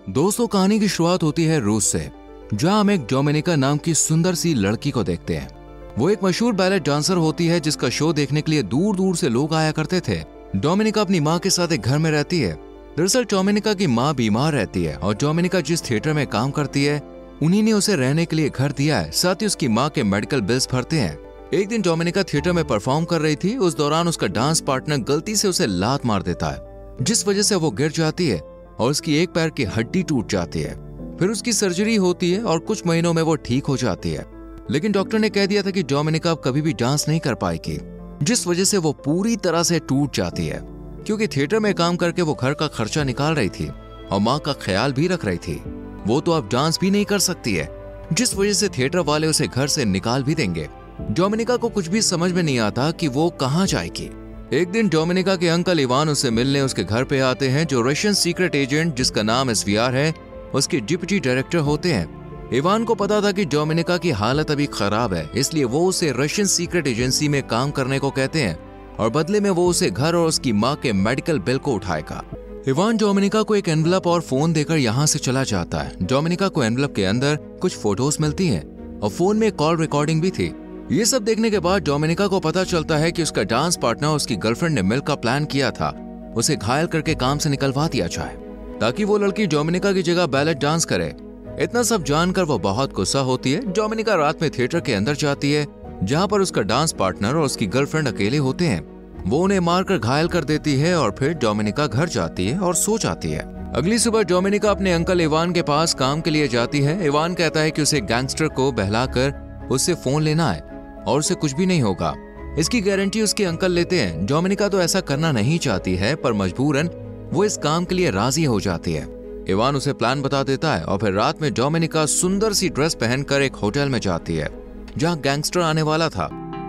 दोस्तों, कहानी की शुरुआत होती है रूस से, जहां हम एक डोमिनिका नाम की सुंदर सी लड़की को देखते हैं। वो एक मशहूर बैले डांसर होती है जिसका शो देखने के लिए दूर दूर से लोग आया करते थे। डोमिनिका अपनी माँ के साथ एक घर में रहती है। दरअसल डोमिनिका की माँ बीमार रहती है और डोमिनिका जिस थिएटर में काम करती है उन्हीं ने उसे रहने के लिए घर दिया है, साथ ही उसकी माँ के मेडिकल बिल्स भरते हैं। एक दिन डोमिनिका थिएटर में परफॉर्म कर रही थी। उस दौरान उसका डांस पार्टनर गलती से उसे लात मार देता है, जिस वजह से वो गिर जाती है और उसकी एक पैर की हड्डी टूट जाती है। फिर उसकी सर्जरी होती है और कुछ महीनों में वो ठीक हो जाती है। लेकिन डॉक्टर ने कह दिया था कि डोमिनिका अब कभी भी डांस नहीं कर पाएगी, जिस वजह से वो पूरी तरह से टूट जाती है। क्योंकि थिएटर में काम करके वो घर का खर्चा निकाल रही थी और माँ का ख्याल भी रख रही थी, वो तो अब डांस भी नहीं कर सकती है, जिस वजह से थिएटर वाले उसे घर से निकाल भी देंगे। डोमिनिका को कुछ भी समझ में नहीं आता कि वो कहाँ जाएगी। एक दिन डोमिनिका के अंकल इवान उसे मिलने उसके घर पे आते हैं, जो रशियन सीक्रेट एजेंट जिसका नाम SVR है उसके डिप्टी डायरेक्टर होते हैं। इवान को पता था कि डोमिनिका की हालत अभी खराब है, इसलिए वो उसे रशियन सीक्रेट एजेंसी में काम करने को कहते हैं और बदले में वो उसे घर और उसकी माँ के मेडिकल बिल को उठाएगा। इवान डोमिनिका को एक एनवलप और फोन देकर यहाँ से चला जाता है। डोमिनिका को एनवलप के अंदर कुछ फोटोज मिलती हैं और फोन में कॉल रिकॉर्डिंग भी थी। ये सब देखने के बाद डोमिनिका को पता चलता है कि उसका डांस पार्टनर उसकी गर्लफ्रेंड ने मिलकर प्लान किया था उसे घायल करके काम से निकलवा दिया जाए, ताकि वो लड़की डोमिनिका की जगह बैलेट डांस करे। इतना सब जानकर वो बहुत गुस्सा होती है। डोमिनिका रात में थिएटर के अंदर जाती है, जहाँ पर उसका डांस पार्टनर और उसकी गर्लफ्रेंड अकेले होते हैं। वो उन्हें मारकर घायल कर देती है और फिर डोमिनिका घर जाती है और सो जाती है। अगली सुबह डोमिनिका अपने अंकल इवान के पास काम के लिए जाती है। इवान कहता है कि उसे गैंगस्टर को बहलाकर उससे फोन लेना है और उसे कुछ भी नहीं होगा। इसकी गारंटी उसके अंकल लेते हैं। डोमिनिका तो ऐसा करना नहीं चाहती है, पर मजबूरन वो इस काम के लिए राजी हो जाती है। इवान उसे प्लान बता देता है और फिर रात में डोमिनिका सुंदर सी ड्रेस पहनकर एक होटल में जाती है जहां गैंगस्टर आने वाला था।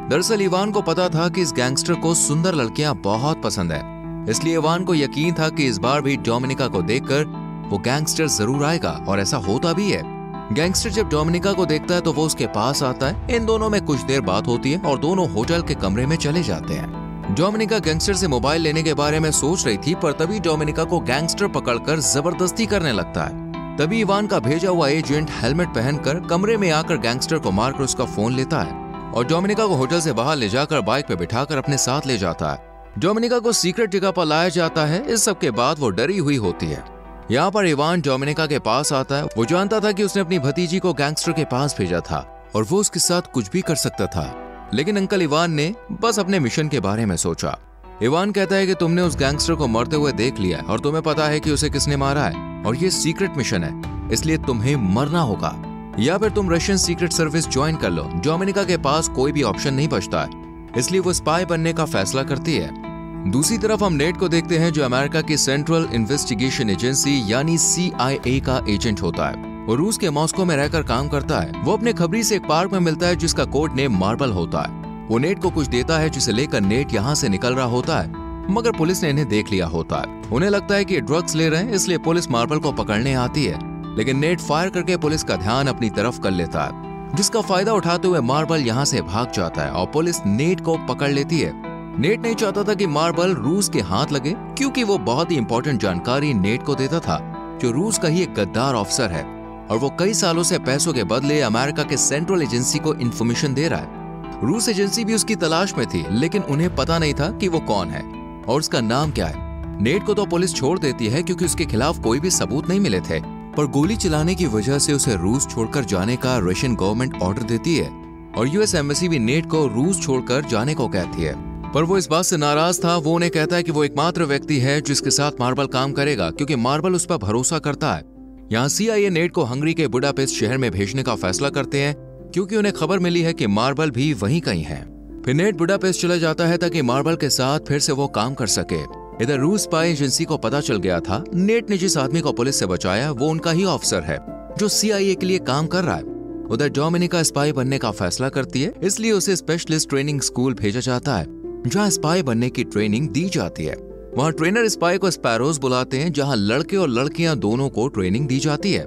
दरअसल इवान को पता था कि इस गैंगस्टर को सुंदर लड़कियां बहुत पसंद है, इसलिए इवान को यकीन था कि इस बार भी डोमिनिका को देखकर वो गैंगस्टर जरूर आएगा, और ऐसा होता भी है। गैंगस्टर जब डोमिनिका को देखता है तो वो उसके पास आता है। इन दोनों में कुछ देर बात होती है और दोनों होटल के कमरे में चले जाते हैं। डोमिनिका गैंगस्टर से मोबाइल लेने के बारे में सोच रही थी, पर तभी डोमिनिका को गैंगस्टर पकड़कर जबरदस्ती करने लगता है। तभी इवान का भेजा हुआ एजेंट हेलमेट पहनकर कमरे में आकर गैंगस्टर को मारकर उसका फोन लेता है और डोमिनिका को होटल से बाहर ले जाकर बाइक पे बिठाकर अपने साथ ले जाता है। डोमिनिका को सीक्रेट जगह पर लाया जाता है। इस सब के बाद वो डरी हुई होती है। यहाँ पर इवान डोमिनिका के पास आता है। वो जानता था कि उसने अपनी भतीजी को गैंगस्टर के पास भेजा था और वो उसके साथ कुछ भी कर सकता था, लेकिन अंकल इवान ने बस अपने मिशन के बारे में सोचा। इवान कहता है कि तुमने उस गैंगस्टर को मरते हुए देख लिया और तुम्हें पता है कि उसे किसने मारा है और ये सीक्रेट मिशन है, इसलिए तुम्हें मरना होगा या फिर तुम रशियन सीक्रेट सर्विस ज्वाइन कर लो। डोमिनिका के पास कोई भी ऑप्शन नहीं बचता है, इसलिए वो स्पाई बनने का फैसला करती है। दूसरी तरफ हम नेट को देखते हैं, जो अमेरिका की सेंट्रल इन्वेस्टिगेशन एजेंसी यानी CIA का एजेंट होता है। वो रूस के मॉस्को में रहकर काम करता है। वो अपने खबरी से एक पार्क में मिलता है जिसका कोड नेम मार्बल होता है। वो नेट को कुछ देता है, जिसे लेकर नेट यहाँ से निकल रहा होता है, मगर पुलिस ने इन्हें देख लिया होता है। उन्हें लगता है कि ये ड्रग्स ले रहे हैं, इसलिए पुलिस मार्बल को पकड़ने आती है, लेकिन नेट फायर करके पुलिस का ध्यान अपनी तरफ कर लेता है, जिसका फायदा उठाते हुए मार्बल यहाँ से भाग जाता है और पुलिस नेट को पकड़ लेती है। नेट नहीं चाहता था कि मार्बल रूस के हाथ लगे, क्योंकि वो बहुत ही इंपॉर्टेंट जानकारी नेट को देता था, जो रूस का ही एक गद्दार ऑफिसर है और वो कई सालों से पैसों के बदले अमेरिका के सेंट्रल एजेंसी को इंफॉर्मेशन दे रहा है। रूस एजेंसी भी उसकी तलाश में थी, लेकिन उन्हें पता नहीं था कि वो कौन है और उसका नाम क्या है। नेट को तो पुलिस छोड़ देती है क्योंकि उसके खिलाफ कोई भी सबूत नहीं मिले थे, पर गोली चलाने की वजह से उसे रूस छोड़कर जाने का रशियन गवर्नमेंट ऑर्डर देती है और US एम्बेसी भी नेट को रूस छोड़कर जाने को कहती है। पर वो इस बात से नाराज था। वो उन्हें कहता है कि वो एकमात्र व्यक्ति है जिसके साथ मार्बल काम करेगा, क्योंकि मार्बल उस पर भरोसा करता है। यहाँ CIA नेट को हंगरी के बुडापेस्ट शहर में भेजने का फैसला करते हैं, क्योंकि उन्हें खबर मिली है कि मार्बल भी वहीं कहीं है। फिर नेट बुडापेस्ट चला जाता है ताकि मार्बल के साथ फिर से वो काम कर सके। इधर रूस स्पाई एजेंसी को पता चल गया था नेट ने जिस आदमी को पुलिस से बचाया वो उनका ही ऑफिसर है, जो CIA के लिए काम कर रहा है। उधर डोमिनिका स्पाई बनने का फैसला करती है, इसलिए उसे स्पेशलिस्ट ट्रेनिंग स्कूल भेजा जाता है, जहाँ स्पाई बनने की ट्रेनिंग दी जाती है। वहाँ ट्रेनर स्पाई को स्पैरोज बुलाते हैं, जहाँ लड़के और लड़कियां दोनों को ट्रेनिंग दी जाती है।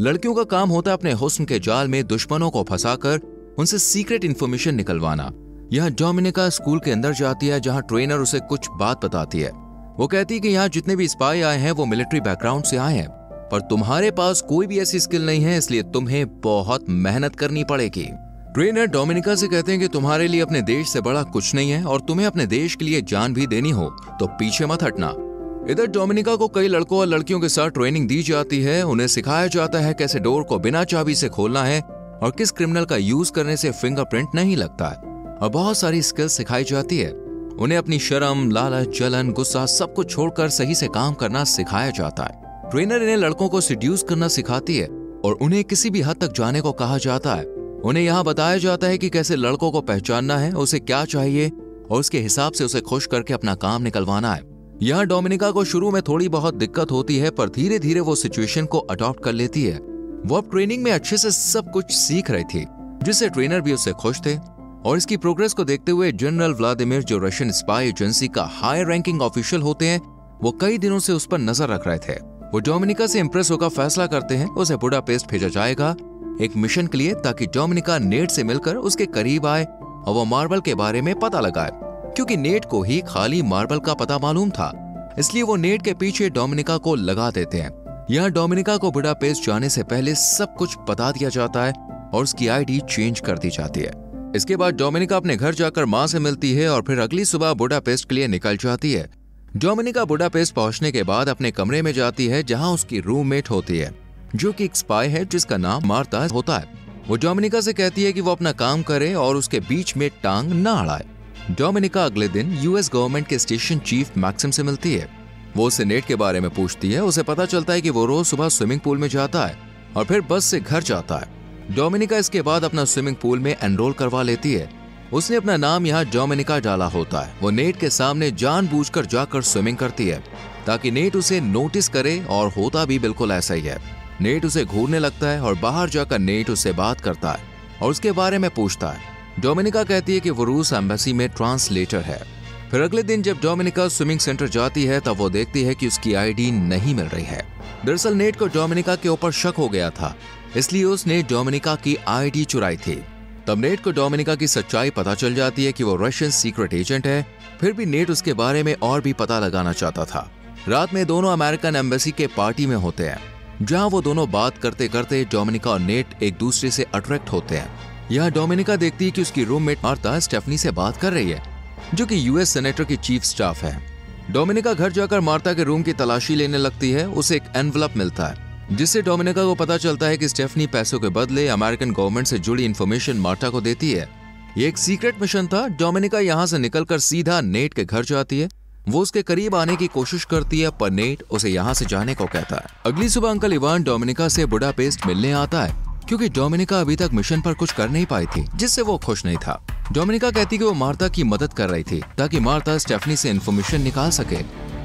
लड़कियों का काम होता है अपने हुस्न के जाल में दुश्मनों को फंसाकर उनसे सीक्रेट इन्फॉर्मेशन निकलवाना। यहाँ डोमिनिका स्कूल के अंदर जाती है, जहाँ ट्रेनर उसे कुछ बात बताती है। वो कहती है कि यहाँ जितने भी स्पाई आए हैं वो मिलिट्री बैकग्राउंड से आए हैं पर तुम्हारे पास कोई भी ऐसी स्किल नहीं है, इसलिए तुम्हें बहुत मेहनत करनी पड़ेगी। ट्रेनर डोमिनिका से कहते हैं कि तुम्हारे लिए अपने देश से बड़ा कुछ नहीं है और तुम्हें अपने देश के लिए जान भी देनी हो तो पीछे मत हटना। इधर डोमिनिका को कई लड़कों और लड़कियों के साथ ट्रेनिंग दी जाती है। उन्हें सिखाया जाता है कैसे डोर को बिना चाबी से खोलना है और किस क्रिमिनल का यूज करने से फिंगरप्रिंट नहीं लगता है, और बहुत सारी स्किल्स सिखाई जाती है। उन्हें अपनी शर्म, लालच, जलन, गुस्सा सब कुछ छोड़कर सही से काम करना सिखाया जाता है। ट्रेनर इन्हें लड़कों को सिड्यूस करना सिखाती है और उन्हें किसी भी हद तक जाने को कहा जाता है। उन्हें यहाँ बताया जाता है कि कैसे लड़कों को पहचानना है, उसे क्या चाहिए और उसके हिसाब से उसे खुश करके अपना काम निकलवाना है। यहाँ डोमिनिका को शुरू में थोड़ी बहुत दिक्कत होती है, पर धीरे धीरे वो सिचुएशन को अडॉप्ट कर लेती है। वो अब ट्रेनिंग में अच्छे से सब कुछ सीख रही थी, जिससे ट्रेनर भी उससे खुश थे। और इसकी प्रोग्रेस को देखते हुए जनरल व्लादिमीर, जो रशियन स्पाई एजेंसी का हायर रैंकिंग ऑफिशियल होते हैं, वो कई दिनों से उस पर नजर रख रहे थे। वो डोमिनिका से इंप्रेस होकर फैसला करते हैं उसे बुडापेस्ट भेजा जाएगा एक मिशन के लिए, ताकि डोमिनिका नेट से मिलकर उसके करीब आए और वो मार्बल के बारे में पता लगाए, क्योंकि नेट को ही खाली मार्बल का पता मालूम था। इसलिए वो नेट के पीछे डोमिनिका को लगा देते हैं। यहाँ डोमिनिका को बुडापेस्ट जाने से पहले सब कुछ बता दिया जाता है और उसकी आईडी चेंज कर दी जाती है। इसके बाद डोमिनिका अपने घर जाकर माँ से मिलती है और फिर अगली सुबह बुडापेस्ट के लिए निकल जाती है। डोमिनिका बुडापेस्ट पहुंचने के बाद अपने कमरे में जाती है, जहां उसकी रूममेट होती है, जो कि एक स्पाई है जिसका नाम मार्ता होता है। वो डोमिनिका से कहती है कि वो अपना काम करे और उसके बीच में टांग न अड़ाए। डोमिनिका अगले दिन यूएस गवर्नमेंट के स्टेशन चीफ मैक्सिम से मिलती है। वो उसे नेट के बारे में पूछती है। उसे पता चलता है कि वो रोज सुबह स्विमिंग पूल में जाता है और फिर बस से घर जाता है। डोमिनिका इसके बाद अपना स्विमिंग पूल में एनरोल करवा लेती है। उसने अपना नाम यहाँ डोमिनिका डाला होता है। वो नेट के सामने जानबूझकर जाकर स्विमिंग करती है ताकि नेट उसे नोटिस करे, और होता भी बिल्कुल ऐसा ही है। नेट उसे घूरने लगता है और बाहर जाकर नेट उससे बात करता है और उसके बारे में पूछता है। डोमिनिका कहती है कि वो रूस एम्बेसी में ट्रांसलेटर है। फिर अगले दिन जब डोमिनिका स्विमिंग सेंटर जाती है, तब वो देखती है कि उसकी आईडी नहीं मिल रही है। दरअसल नेट को डोमिनिका के ऊपर शक हो गया था, इसलिए उसने डोमिनिका की आईडी चुराई थी। तब नेट को डोमिनिका की सच्चाई पता चल जाती है कि वो रशियन सीक्रेट एजेंट है। फिर भी नेट उसके बारे में और भी पता लगाना चाहता था। रात में दोनों अमेरिकन एम्बेसी के पार्टी में होते हैं, जहां वो दोनों बात करते करते डोमिनिका और नेट एक दूसरे से अट्रैक्ट होते हैं। यहाँ डोमिनिका देखती है कि उसकी रूममेट मार्ता स्टेफनी से बात कर रही है, जो कि यूएस सेनेटर की चीफ स्टाफ है। डोमिनिका घर जाकर मार्ता के रूम की तलाशी लेने लगती है। उसे एक एनवलप मिलता है, जिससे डोमिनिका को पता चलता है कि स्टेफनी पैसों के बदले अमेरिकन गवर्नमेंट से जुड़ी इन्फॉर्मेशन मार्ता को देती है। ये एक सीक्रेट मिशन था। डोमिनिका यहाँ से निकलकर सीधा नेट के घर जाती है। वो उसके करीब आने की कोशिश करती है, पर नेट उसे यहाँ से जाने को कहता है। अगली सुबह अंकल इवान डोमिनिका से बुडापेस्ट मिलने आता है, क्योंकि डोमिनिका अभी तक मिशन पर कुछ कर नहीं पाई थी, जिससे वो खुश नहीं था। डोमिनिका कहती कि वो मार्ता की मदद कर रही थी ताकि मार्ता स्टेफनी से इन्फॉर्मेशन निकाल सके,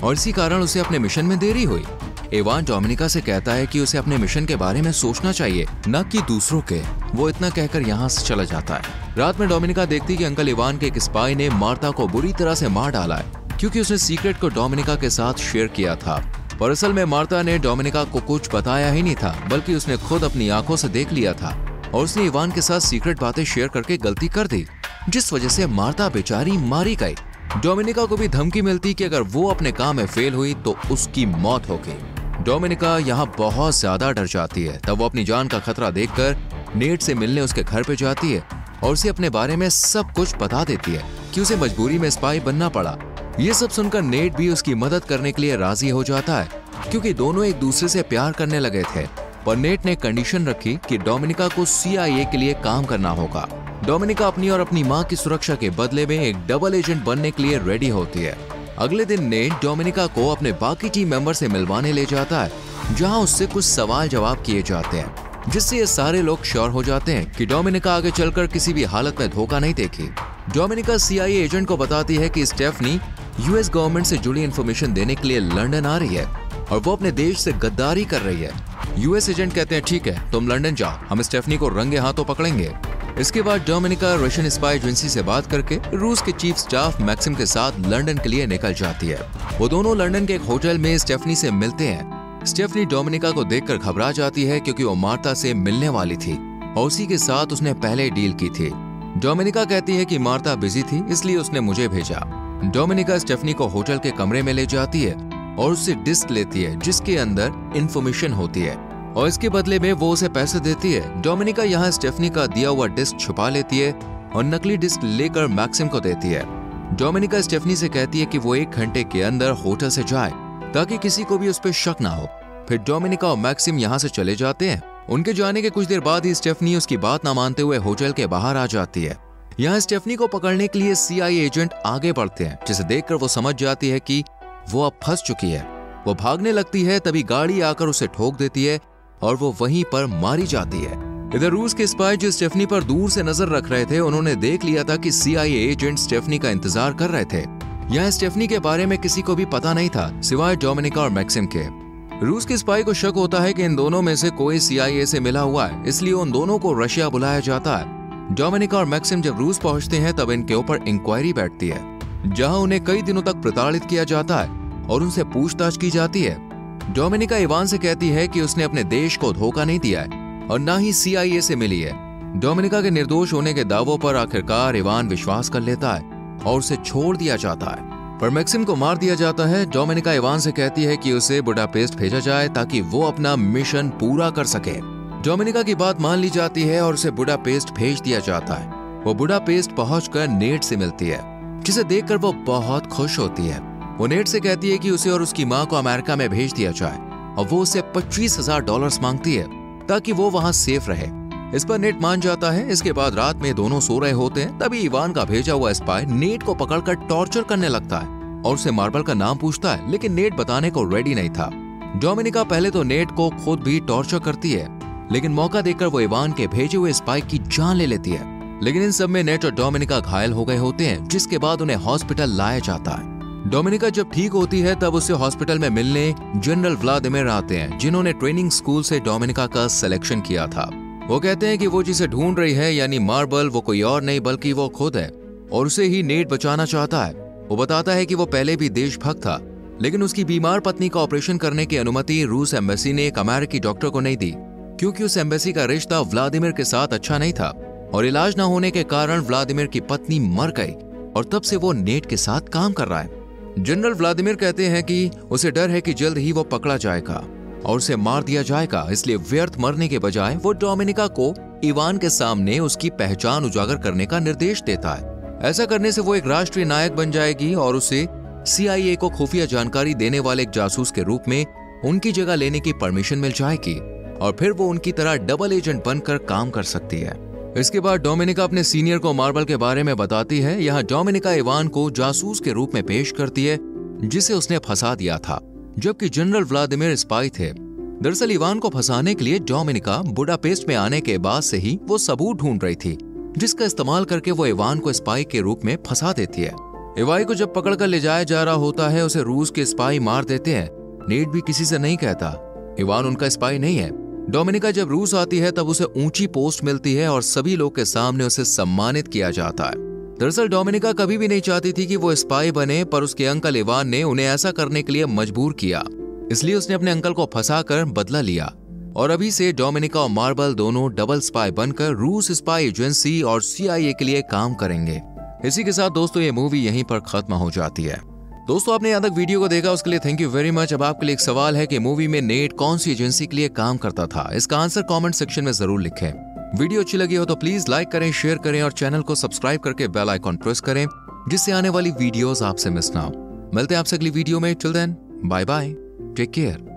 और इसी कारण उसे अपने मिशन में देरी हुई। इवान डोमिनिका से कहता है कि उसे अपने मिशन के बारे में सोचना चाहिए, न कि दूसरों के। वो इतना कहकर यहाँ से चला जाता है। रात में डोमिनिका देखती कि अंकल इवान के एक स्पाई ने मार्ता को बुरी तरह से मार डाला है, क्योंकि उसने सीक्रेट को डोमिनिका के साथ शेयर किया था। पर असल में मार्ता ने डोमिनिका को कुछ बताया ही नहीं था, बल्कि उसने खुद अपनी आंखों से देख लिया था और उसने इवान के साथ सीक्रेट बातें शेयर करके गलती कर दी, जिस वजह से मार्ता बेचारी मारी गई। डोमिनिका को भी धमकी मिलती कि अगर वो अपने काम में फेल हुई तो उसकी मौत होगी। डोमिनिका यहाँ बहुत ज्यादा डर जाती है। तब वो अपनी जान का खतरा देखकर नेट से मिलने उसके घर पे जाती है और उसे अपने बारे में सब कुछ बता देती है कि उसे मजबूरी में स्पाई बनना पड़ा। ये सब सुनकर नेट भी उसकी मदद करने के लिए राजी हो जाता है, क्योंकि दोनों एक दूसरे से प्यार करने लगे थे। पर नेट ने कंडीशन रखी कि डोमिनिका को CIA के लिए काम करना होगा। डोमिनिका अपनी और अपनी माँ की सुरक्षा के बदले में एक डबल एजेंट बनने के लिए रेडी होती है। अगले दिन नेट डोमिनिका को अपने बाकी टीम मेंबर से मिलवाने ले जाता है, जहाँ उससे कुछ सवाल जवाब किए जाते हैं, जिससे ये सारे लोग श्योर हो जाते हैं कि डोमिनिका आगे चलकर किसी भी हालत में धोखा नहीं देगी। डोमिनिका CIA एजेंट को बताती है कि स्टेफनी यूएस गवर्नमेंट से जुड़ी इन्फॉर्मेशन देने के लिए लंदन आ रही है और वो अपने देश से गद्दारी कर रही है। यूएस एजेंट कहते हैं ठीक है, तुम लंदन जाओ, हम स्टेफनी को रंगे हाथों पकड़ेंगे। इसके बाद डोमिनिका रशियन स्पाई एजेंसी से बात करके रूस के चीफ स्टाफ मैक्सिम के साथ लंदन के लिए निकल जाती है। वो दोनों लंदन के एक होटल में स्टेफनी से मिलते हैं। स्टेफनी डोमिनिका को देखकर घबरा जाती है, क्योंकि वो मार्ता से मिलने वाली थी और उसी के साथ उसने पहले डील की थी। डोमिनिका कहती है कि मार्ता बिजी थी, इसलिए उसने मुझे भेजा। डोमिनिका स्टेफनी को होटल के कमरे में ले जाती है और उससे डिस्क लेती है जिसके अंदर इंफॉर्मेशन होती है और इसके बदले में वो उसे पैसे देती है। डोमिनिका यहाँ स्टेफनी का दिया हुआ डिस्क छुपा लेती है और नकली डिस्क लेकर मैक्सिम को देती है। डोमिनिका स्टेफनी से कहती है कि वो 1 घंटे के अंदर होटल से जाए ताकि किसी को भी उस पर शक ना हो। फिर डोमिनिका और मैक्सिम यहाँ से चले जाते हैं। उनके जाने के कुछ देर बाद ही स्टेफनी उसकी बात ना मानते हुए होटल के बाहर आ जाती है। यहाँ स्टेफनी को पकड़ने के लिए CIA एजेंट आगे बढ़ते हैं, जिसे देखकर वो समझ जाती है कि वो अब फंस चुकी है। वो भागने लगती है, तभी गाड़ी आकर उसे ठोक देती है और वो वहीं पर मारी जाती है। इधर रूस के स्पाई जो स्टेफनी पर दूर से नजर रख रहे थे, उन्होंने देख लिया था कि CIA एजेंट स्टेफनी का इंतजार कर रहे थे। यहाँ स्टेफनी के बारे में किसी को भी पता नहीं था सिवाय डोमिनिका और मैक्सिम के। रूस के स्पाई को शक होता है कि इन दोनों में से कोई CIA से मिला हुआ है, इसलिए उन दोनों को रशिया बुलाया जाता है। डोमिनिका और मैक्सिम जब रूस पहुंचते हैं तब इनके ऊपर इंक्वायरी बैठती है, जहां उन्हें कई दिनों तक प्रताड़ित किया जाता है और उनसे पूछताछ की जाती है। डोमिनिका इवान से कहती है कि उसने अपने देश को धोखा नहीं दिया है और ना ही CIA से मिली है। डोमिनिका के निर्दोष होने के दावों पर आखिरकार इवान विश्वास कर लेता है और उसे छोड़ दिया जाता है, पर मैक्सिम को मार दिया जाता है। डोमिनिका इवान से कहती है कि उसे बुडापेस्ट भेजा जाए ताकि वो अपना मिशन पूरा कर सके। डोमिनिका की बात मान ली जाती है और उसे बुडापेस्ट भेज दिया जाता है। वो बुडापेस्ट पहुंचकर नेट से मिलती है, जिसे देखकर वो बहुत खुश होती है। वो नेट से कहती है कि उसे और उसकी माँ को अमेरिका में भेज दिया जाए और वो उसे $25,000 मांगती है ताकि वो वहां सेफ रहे। इस पर नेट मान जाता है। इसके बाद रात में दोनों सो रहे होते हैं, तभी इवान का भेजा हुआ स्पाई नेट को पकड़कर टॉर्चर करने लगता है और उसे मार्बल का नाम पूछता है, लेकिन नेट बताने को रेडी नहीं था। डोमिनिका पहले तो नेट को खुद भी टॉर्चर करती है, लेकिन मौका देखकर वो इवान के भेजे हुए स्पाई की जान ले लेती है। लेकिन इन सब में नेट और डोमिनिका घायल हो गए होते हैं, जिसके बाद उन्हें हॉस्पिटल लाया जाता है। डोमिनिका जब ठीक होती है तब उसे हॉस्पिटल में मिलने जनरल व्लादिमीर आते हैं, जिन्होंने ट्रेनिंग स्कूल से डोमिनिका का सिलेक्शन किया था। वो कहते हैं कि वो जिसे ढूंढ रही है यानी मार्बल, वो कोई और नहीं बल्कि वो खुद है और उसे ही नेट बचाना चाहता है। वो बताता है कि वो पहले भी देशभक्त था, लेकिन उसकी बीमार पत्नी का ऑपरेशन करने की अनुमति रूस एम्बेसी ने एक अमेरिकी डॉक्टर को नहीं दी, क्योंकि उस एम्बेसी का रिश्ता व्लादिमीर के साथ अच्छा नहीं था और इलाज न होने के कारण व्लादिमीर की पत्नी मर गई और तब से वो नेट के साथ काम कर रहा है। जनरल व्लादिमीर कहते हैं कि उसे डर है कि जल्द ही वो पकड़ा जाएगा और उसे मार दिया जाएगा, इसलिए व्यर्थ मरने के बजाय वो डोमिनिका को इवान के सामने उसकी पहचान उजागर करने का निर्देश देता है। ऐसा करने से वो एक राष्ट्रीय नायक बन जाएगी और उसे CIA को खुफिया जानकारी देने वाले एक जासूस के रूप में उनकी जगह लेने की परमिशन मिल जाएगी और फिर वो उनकी तरह डबल एजेंट बनकर काम कर सकती है। इसके बाद डोमिनिका अपने सीनियर को मार्बल के बारे में बताती है। यहाँ डोमिनिका इवान को जासूस के रूप में पेश करती है, जिसे उसने फंसा दिया था, जबकि जनरल व्लादिमीर स्पाई थे। दरअसल इवान को फंसाने के लिए डोमिनिका बुडापेस्ट में आने के बाद से ही वो सबूत ढूंढ रही थी, जिसका इस्तेमाल करके वो इवान को स्पाई के रूप में फंसा देती है। इवाई को जब पकड़कर ले जाया जा रहा होता है, उसे रूस के स्पाई मार देते हैं। नेट भी किसी से नहीं कहता, इवान उनका स्पाई नहीं है। डोमिनिका जब रूस आती है तब उसे ऊंची पोस्ट मिलती है और सभी लोग के सामने उसे सम्मानित किया जाता है। दरअसल डोमिनिका कभी भी नहीं चाहती थी कि वो स्पाई बने, पर उसके अंकल इवान ने उन्हें ऐसा करने के लिए मजबूर किया, इसलिए उसने अपने अंकल को फंसाकर बदला लिया और अभी से डोमिनिका और मार्बल दोनों डबल स्पाई बनकर रूस स्पाई एजेंसी और CIA के लिए काम करेंगे। इसी के साथ दोस्तों ये मूवी यहीं पर खत्म हो जाती है। दोस्तों आपने यहाँ तक वीडियो को देखा उसके लिए थैंक यू वेरी मच। अब आपके लिए एक सवाल है कि मूवी में नेट कौन सी एजेंसी के लिए काम करता था? इसका आंसर कमेंट सेक्शन में जरूर लिखें। वीडियो अच्छी लगी हो तो प्लीज लाइक करें, शेयर करें और चैनल को सब्सक्राइब करके बेल आइकॉन प्रेस करें, जिससे आने वाली वीडियोस आपसे मिस ना हो। मिलते हैं आपसे अगली वीडियो में। Till then bye bye, take care.